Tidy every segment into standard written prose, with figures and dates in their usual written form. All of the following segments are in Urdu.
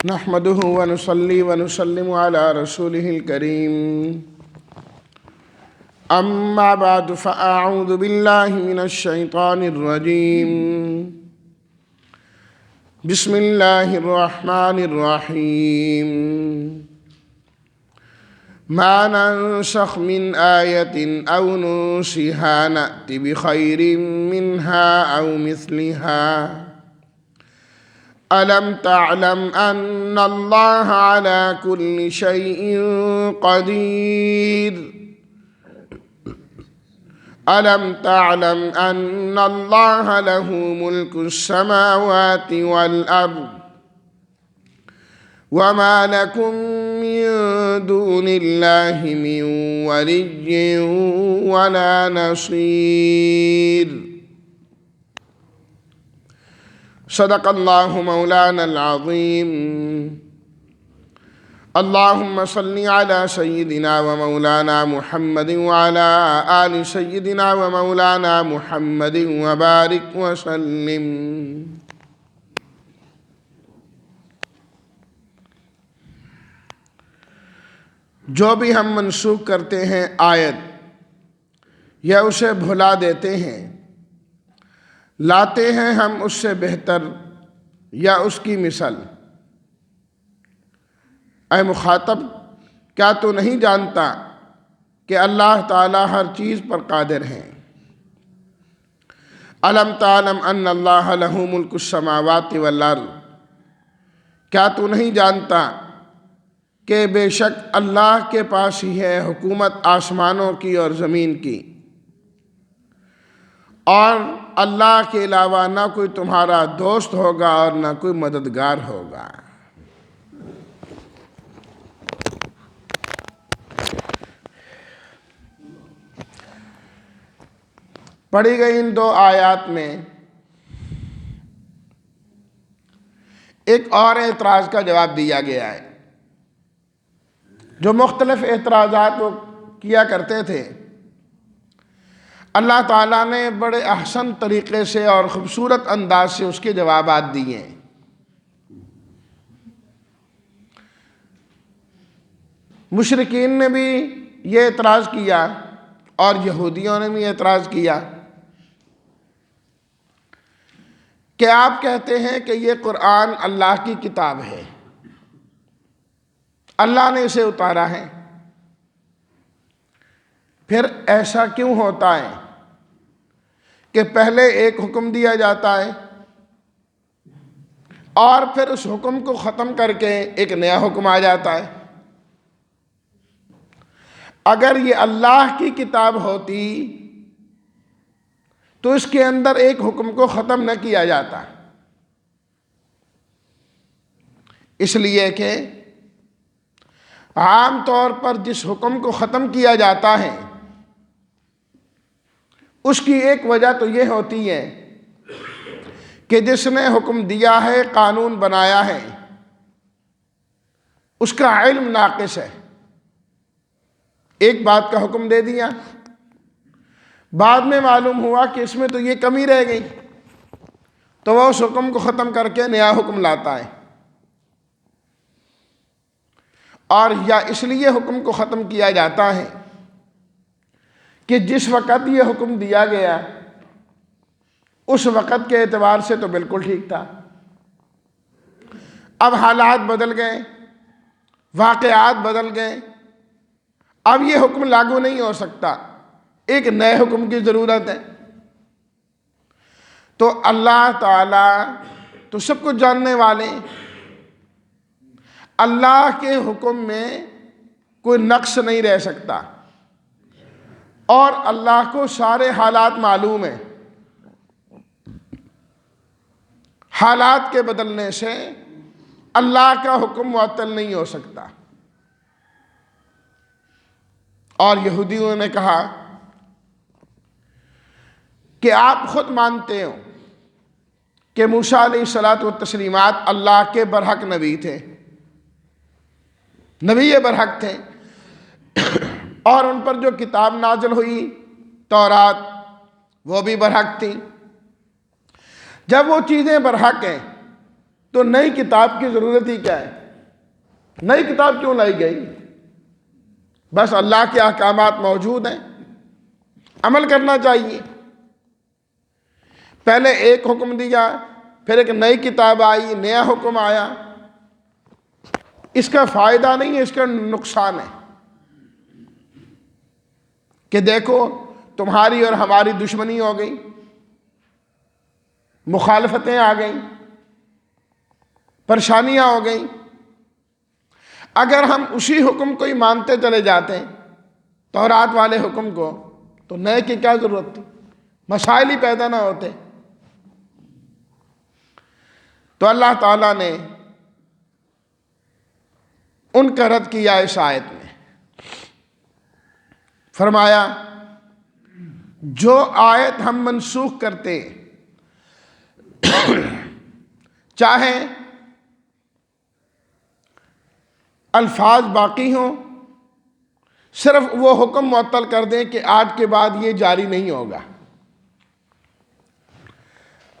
نحمده ونصلي ونسلم على رسوله الكريم أما بعد فأعوذ بالله من الشيطان الرجيم بسم الله الرحمن الرحيم ما ننسخ من آية أو ننسها نأت بخير منها أو مثلها ألم تعلم أن الله على كل شيء قدير ألم تعلم أن الله له ملك السماوات والأرض وما لكم من دون الله من ولي ولا نصير صدق الله مولانا العظيم اللهم صل على سيدنا ومولانا محمد وعلى آل سيدنا ومولانا محمد وبارك وسلم جو بھی ہم منسوخ کرتے ہیں آیت یا اسے بھلا دیتے ہیں، لاتے ہیں ہم اس سے بہتر یا اس کی مثل۔ اے مخاطب، کیا تو نہیں جانتا کہ اللہ تعالیٰ ہر چیز پر قادر ہیں؟ الم تعلم ان اللہ لہ ملک السماوات والارض، کیا تو نہیں جانتا کہ بے شک اللہ کے پاس ہی ہے حکومت آسمانوں کی اور زمین کی، اور اللہ کے علاوہ نہ کوئی تمہارا دوست ہوگا اور نہ کوئی مددگار ہوگا۔ پڑھی گئی ان دو آیات میں ایک اور اعتراض کا جواب دیا گیا ہے۔ جو مختلف اعتراضات وہ کیا کرتے تھے، اللہ تعالیٰ نے بڑے احسن طریقے سے اور خوبصورت انداز سے اس کے جوابات دیے ہیں۔ مشرکین نے بھی یہ اعتراض کیا اور یہودیوں نے بھی اعتراض کیا کہ آپ کہتے ہیں کہ یہ قرآن اللہ کی کتاب ہے، اللہ نے اسے اتارا ہے، پھر ایسا کیوں ہوتا ہے کہ پہلے ایک حکم دیا جاتا ہے اور پھر اس حکم کو ختم کر کے ایک نیا حکم آ جاتا ہے؟ اگر یہ اللہ کی کتاب ہوتی تو اس کے اندر ایک حکم کو ختم نہ کیا جاتا، اس لیے کہ عام طور پر جس حکم کو ختم کیا جاتا ہے اس کی ایک وجہ تو یہ ہوتی ہے کہ جس نے حکم دیا ہے، قانون بنایا ہے، اس کا علم ناقص ہے۔ ایک بات کا حکم دے دیا، بعد میں معلوم ہوا کہ اس میں تو یہ کمی رہ گئی، تو وہ اس حکم کو ختم کر کے نیا حکم لاتا ہے۔ اور یا اس لیے حکم کو ختم کیا جاتا ہے کہ جس وقت یہ حکم دیا گیا اس وقت کے اعتبار سے تو بالکل ٹھیک تھا، اب حالات بدل گئے، واقعات بدل گئے، اب یہ حکم لاگو نہیں ہو سکتا، ایک نئے حکم کی ضرورت ہے۔ تو اللہ تعالیٰ تو سب کچھ جاننے والے، اللہ کے حکم میں کوئی نقص نہیں رہ سکتا، اور اللہ کو سارے حالات معلوم ہیں۔ حالات کے بدلنے سے اللہ کا حکم معطل نہیں ہو سکتا۔ اور یہودیوں نے کہا کہ آپ خود مانتے ہو کہ موسیٰ علیہ الصلاۃ والتسلیمات اللہ کے برحق نبی تھے، نبی برحق تھے، اور ان پر جو کتاب نازل ہوئی تورات وہ بھی برحق تھی۔ جب وہ چیزیں برحق ہیں تو نئی کتاب کی ضرورت ہی کیا ہے؟ نئی کتاب کیوں لائی گئی؟ بس اللہ کے احکامات موجود ہیں، عمل کرنا چاہیے۔ پہلے ایک حکم دیا، پھر ایک نئی کتاب آئی، نیا حکم آیا، اس کا فائدہ نہیں ہے، اس کا نقصان ہے کہ دیکھو تمہاری اور ہماری دشمنی ہو گئی، مخالفتیں آ گئیں، پریشانیاں ہو گئیں۔ اگر ہم اسی حکم کو ہی مانتے چلے جاتے ہیں، تورات والے حکم کو، تو نئے کی کیا ضرورت تھی؟ مسائل ہی پیدا نہ ہوتے۔ تو اللہ تعالیٰ نے ان کا رد کیا اس آیت میں، فرمایا جو آیت ہم منسوخ کرتے چاہے الفاظ باقی ہوں، صرف وہ حکم معطل کر دیں کہ آج کے بعد یہ جاری نہیں ہوگا،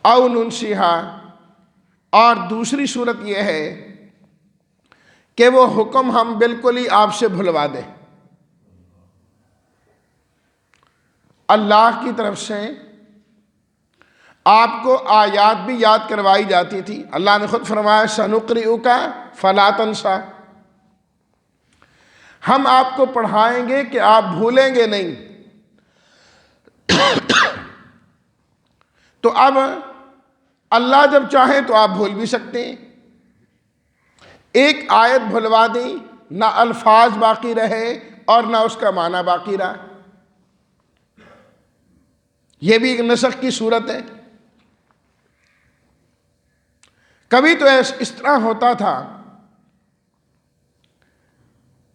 او ننسیہا، اور دوسری صورت یہ ہے کہ وہ حکم ہم بالکل ہی آپ سے بھلوا دیں۔ اللہ کی طرف سے آپ کو آیات بھی یاد کروائی جاتی تھی، اللہ نے خود فرمایا سنقرئک فلا تنسیٰ، ہم آپ کو پڑھائیں گے کہ آپ بھولیں گے نہیں۔ تو اب اللہ جب چاہیں تو آپ بھول بھی سکتے ہیں۔ ایک آیت بھلوا دی، نہ الفاظ باقی رہے اور نہ اس کا معنی باقی رہا، یہ بھی ایک نسخ کی صورت ہے۔ کبھی تو اس طرح ہوتا تھا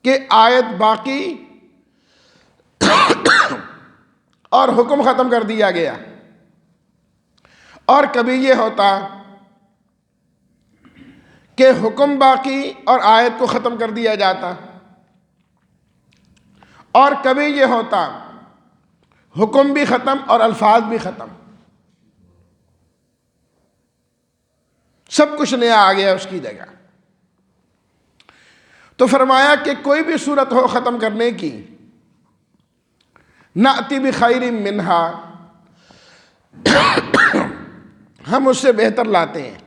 کہ آیت باقی اور حکم ختم کر دیا گیا، اور کبھی یہ ہوتا کہ حکم باقی اور آیت کو ختم کر دیا جاتا، اور کبھی یہ ہوتا حکم بھی ختم اور الفاظ بھی ختم، سب کچھ نیا آ گیا اس کی جگہ۔ تو فرمایا کہ کوئی بھی صورت ہو ختم کرنے کی، نأتی بخیر منہا، ہم اس سے بہتر لاتے ہیں،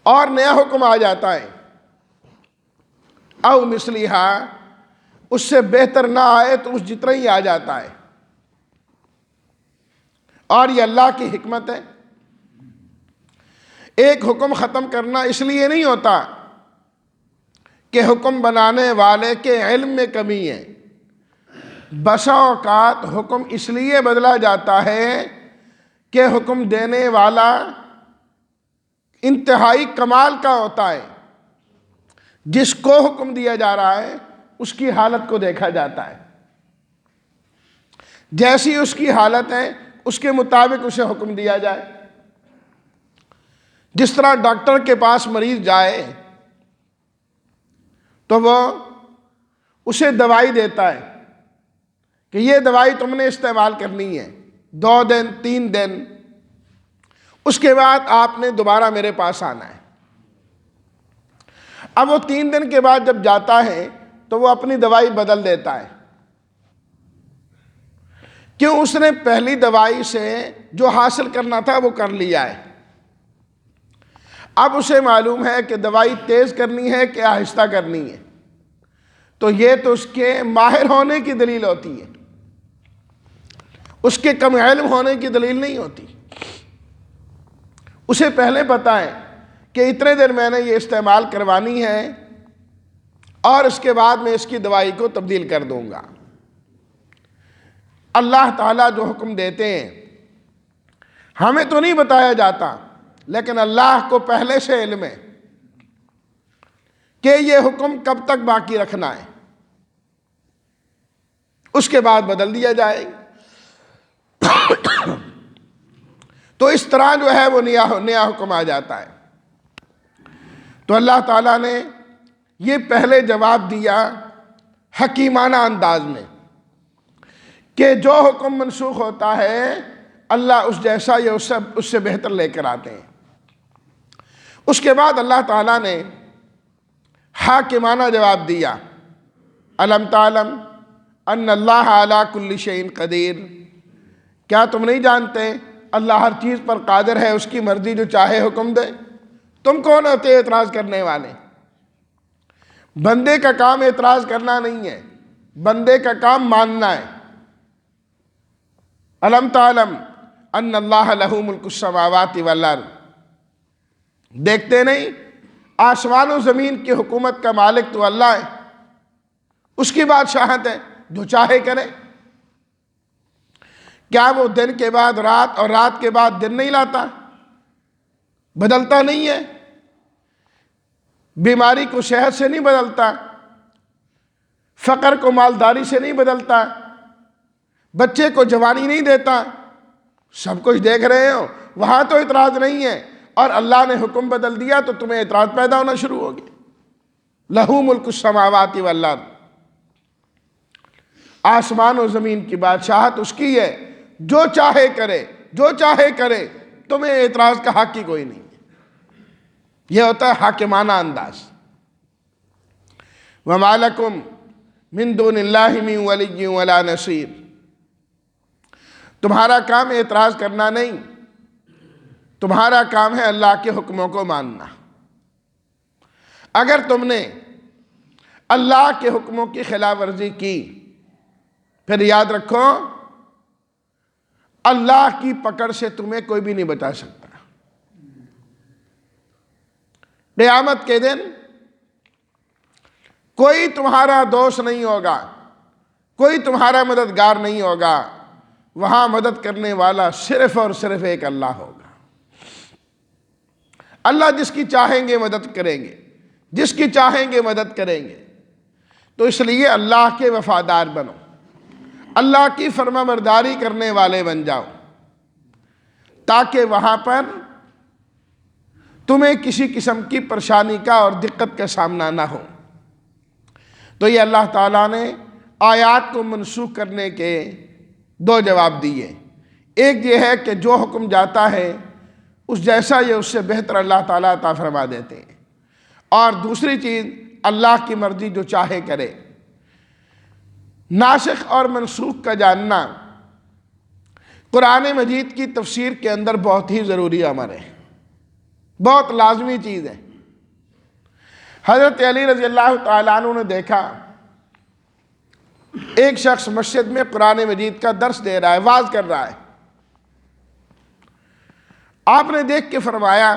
اور نیا حکم آ جاتا ہے، او مثلیہا، اس سے بہتر نہ آئے تو اس جتنا ہی آ جاتا ہے۔ اور یہ اللہ کی حکمت ہے۔ ایک حکم ختم کرنا اس لیے نہیں ہوتا کہ حکم بنانے والے کے علم میں کمی ہے، بسا اوقات حکم اس لیے بدلا جاتا ہے کہ حکم دینے والا انتہائی کمال کا ہوتا ہے، جس کو حکم دیا جا رہا ہے اس کی حالت کو دیکھا جاتا ہے، جیسی اس کی حالت ہے اس کے مطابق اسے حکم دیا جائے۔ جس طرح ڈاکٹر کے پاس مریض جائے تو وہ اسے دوائی دیتا ہے کہ یہ دوائی تم نے استعمال کرنی ہے 2 دن 3 دن، اس کے بعد آپ نے دوبارہ میرے پاس آنا ہے۔ اب وہ 3 دن کے بعد جب جاتا ہے تو وہ اپنی دوائی بدل دیتا ہے، کیوں؟ اس نے پہلی دوائی سے جو حاصل کرنا تھا وہ کر لیا ہے۔ اب اسے معلوم ہے کہ دوائی تیز کرنی ہے کہ آہستہ کرنی ہے، تو یہ تو اس کے ماہر ہونے کی دلیل ہوتی ہے، اس کے کم علم ہونے کی دلیل نہیں ہوتی۔ اسے پہلے پتا ہے کہ اتنے دن میں نے یہ استعمال کروانی ہے اور اس کے بعد میں اس کی دوائی کو تبدیل کر دوں گا۔ اللہ تعالیٰ جو حکم دیتے ہیں ہمیں تو نہیں بتایا جاتا، لیکن اللہ کو پہلے سے علم ہے کہ یہ حکم کب تک باقی رکھنا ہے، اس کے بعد بدل دیا جائے۔ تو اس طرح جو ہے وہ نیا حکم آ جاتا ہے۔ تو اللہ تعالیٰ نے یہ پہلے جواب دیا حکیمانہ انداز میں کہ جو حکم منسوخ ہوتا ہے اللہ اس جیسا یا اس سے بہتر لے کر آتے ہیں۔ اس کے بعد اللہ تعالیٰ نے حاکمانہ جواب دیا، الم تعلم ان اللہ علی کل شیء قدیر، کیا تم نہیں جانتے اللہ ہر چیز پر قادر ہے، اس کی مرضی جو چاہے حکم دے؟ تم کون ہوتے اعتراض کرنے والے؟ بندے کا کام اعتراض کرنا نہیں ہے، بندے کا کام ماننا ہے۔ الم تعلم ان اللہ لہ ملک السماوات والارض، دیکھتے نہیں آسمان و زمین کی حکومت کا مالک تو اللہ ہے، اس کی بادشاہت ہے، جو چاہے کرے۔ کیا وہ دن کے بعد رات اور رات کے بعد دن نہیں لاتا؟ بدلتا نہیں ہے؟ بیماری کو صحت سے نہیں بدلتا، فقر کو مالداری سے نہیں بدلتا، بچے کو جوانی نہیں دیتا؟ سب کچھ دیکھ رہے ہو، وہاں تو اعتراض نہیں ہے، اور اللہ نے حکم بدل دیا تو تمہیں اعتراض پیدا ہونا شروع ہو گیا۔ لہو ملک السماوات والارض، آسمان و زمین کی بادشاہت اس کی ہے، جو چاہے کرے، جو چاہے کرے، تمہیں اعتراض کا حق ہی کوئی نہیں۔ یہ ہوتا ہے حاکمانہ انداز۔ وَمَا لَكُمْ مِن دُونِ اللَّهِ مِن وَلِيٍّ وَلَا نَصِيرٍ، تمہارا کام اعتراض کرنا نہیں، تمہارا کام ہے اللہ کے حکموں کو ماننا۔ اگر تم نے اللہ کے حکموں کی خلاف ورزی کی، پھر یاد رکھو اللہ کی پکڑ سے تمہیں کوئی بھی نہیں بچا سکتا۔ قیامت کے دن کوئی تمہارا دوست نہیں ہوگا، کوئی تمہارا مددگار نہیں ہوگا، وہاں مدد کرنے والا صرف اور صرف ایک اللہ ہوگا۔ اللہ جس کی چاہیں گے مدد کریں گے، جس کی چاہیں گے مدد کریں گے۔ تو اس لیے اللہ کے وفادار بنو، اللہ کی فرما برداری کرنے والے بن جاؤ، تاکہ وہاں پر تمہیں کسی قسم کی پریشانی کا اور دقت کا سامنا نہ ہو۔ تو یہ اللہ تعالیٰ نے آیات کو منسوخ کرنے کے دو جواب دیے۔ ایک یہ ہے کہ جو حکم جاتا ہے اس جیسا یہ اس سے بہتر اللہ تعالیٰ عطا فرما دیتے ہیں، اور دوسری چیز اللہ کی مرضی جو چاہے کرے۔ ناسخ اور منسوخ کا جاننا قرآن مجید کی تفسیر کے اندر بہت ہی ضروری عمل ہے، بہت لازمی چیز ہے۔ حضرت علی رضی اللہ تعالیٰ عنہ نے دیکھا ایک شخص مسجد میں قرآن مجید کا درس دے رہا ہے، واعظ کر رہا ہے۔ آپ نے دیکھ کے فرمایا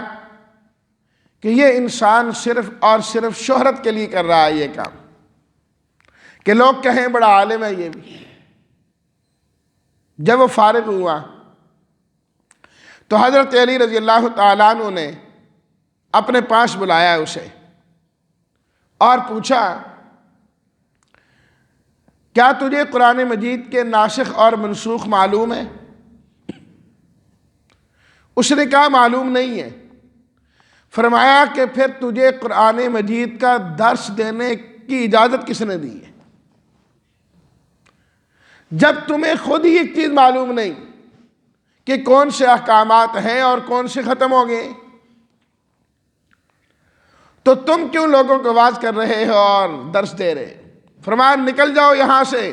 کہ یہ انسان صرف اور صرف شہرت کے لیے کر رہا ہے یہ کام، کہ لوگ کہیں بڑا عالم ہے یہ بھی۔ جب وہ فارغ ہوا تو حضرت علی رضی اللہ تعالیٰ عنہ نے اپنے پاس بلایا اسے اور پوچھا، کیا تجھے قرآن مجید کے ناسخ اور منسوخ معلوم ہے؟ اس نے کہا معلوم نہیں ہے۔ فرمایا کہ پھر تجھے قرآن مجید کا درس دینے کی اجازت کس نے دی ہے، جب تمہیں خود ہی ایک چیز معلوم نہیں کہ کون سے احکامات ہیں اور کون سے ختم ہو گئے، تو تم کیوں لوگوں کو واعظ کر رہے ہو اور درس دے رہے؟ فرمایا نکل جاؤ یہاں سے،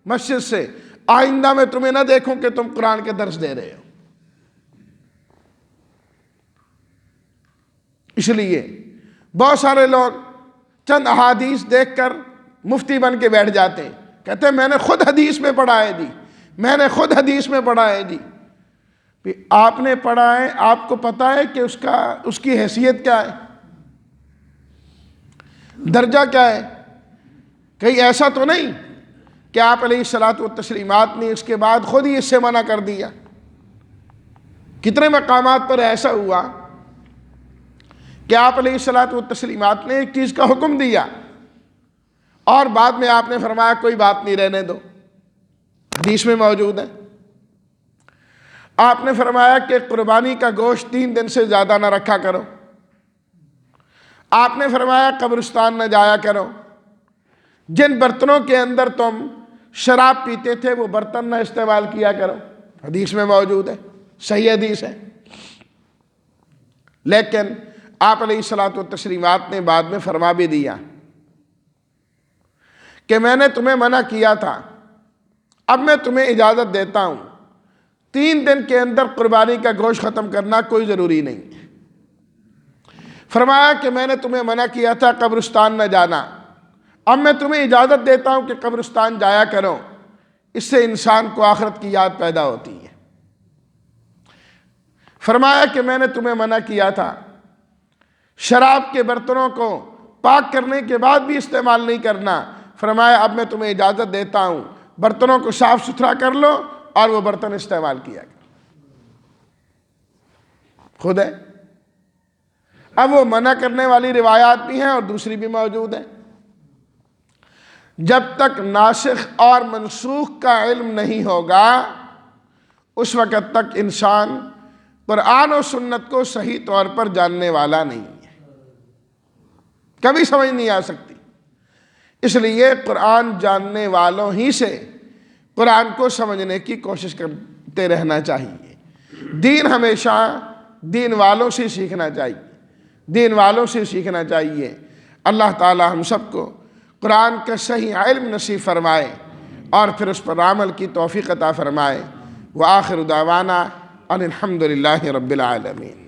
مسجد سے، آئندہ میں تمہیں نہ دیکھوں کہ تم قرآن کے درس دے رہے ہو۔ اس لیے بہت سارے لوگ چند احادیث دیکھ کر مفتی بن کے بیٹھ جاتے ہیں، کہتے ہیں میں نے خود حدیث میں پڑھا ہے جی، میں نے خود حدیث میں پڑھا ہے جی۔ آپ نے پڑھا ہے، آپ کو پتہ ہے کہ اس کی حیثیت کیا ہے، درجہ کیا ہے؟ کہیں ایسا تو نہیں کہ آپ علیہ الصلاۃ والتسلیمات نے اس کے بعد خود ہی اس سے منع کر دیا۔ کتنے مقامات پر ایسا ہوا کہ آپ علیہ الصلاۃ والتسلیمات نے ایک چیز کا حکم دیا اور بعد میں آپ نے فرمایا کوئی بات نہیں، رہنے دو، حدیث میں موجود ہے۔ آپ نے فرمایا کہ قربانی کا گوشت 3 دن سے زیادہ نہ رکھا کرو۔ آپ نے فرمایا قبرستان نہ جایا کرو، جن برتنوں کے اندر تم شراب پیتے تھے وہ برتن نہ استعمال کیا کرو، حدیث میں موجود ہے، صحیح حدیث ہے۔ لیکن آپ علیہ الصلوۃ والتسلیمات نے بعد میں فرما بھی دیا کہ میں نے تمہیں منع کیا تھا، اب میں تمہیں اجازت دیتا ہوں، 3 دن کے اندر قربانی کا گوشت ختم کرنا کوئی ضروری نہیں۔ فرمایا کہ میں نے تمہیں منع کیا تھا قبرستان نہ جانا، اب میں تمہیں اجازت دیتا ہوں کہ قبرستان جایا کرو، اس سے انسان کو آخرت کی یاد پیدا ہوتی ہے۔ فرمایا کہ میں نے تمہیں منع کیا تھا شراب کے برتنوں کو پاک کرنے کے بعد بھی استعمال نہیں کرنا، فرمایا اب میں تمہیں اجازت دیتا ہوں برتنوں کو صاف ستھرا کر لو اور وہ برتن استعمال کیا کرو۔ خود ہے، اب وہ منع کرنے والی روایات بھی ہیں اور دوسری بھی موجود ہیں۔ جب تک ناسخ اور منسوخ کا علم نہیں ہوگا اس وقت تک انسان قرآن و سنت کو صحیح طور پر جاننے والا نہیں ہے، کبھی سمجھ نہیں آ سکتی۔ اس لیے قرآن جاننے والوں ہی سے قرآن کو سمجھنے کی کوشش کرتے رہنا چاہیے۔ دین ہمیشہ دین والوں سے سیکھنا چاہیے، دین والوں سے سیکھنا چاہیے۔ اللہ تعالی ہم سب کو قرآن کا صحیح علم نصیب فرمائے اور پھر اس پر عمل کی توفیق عطا فرمائے۔ وآخر دعوانا ان الحمد للہ رب العالمین۔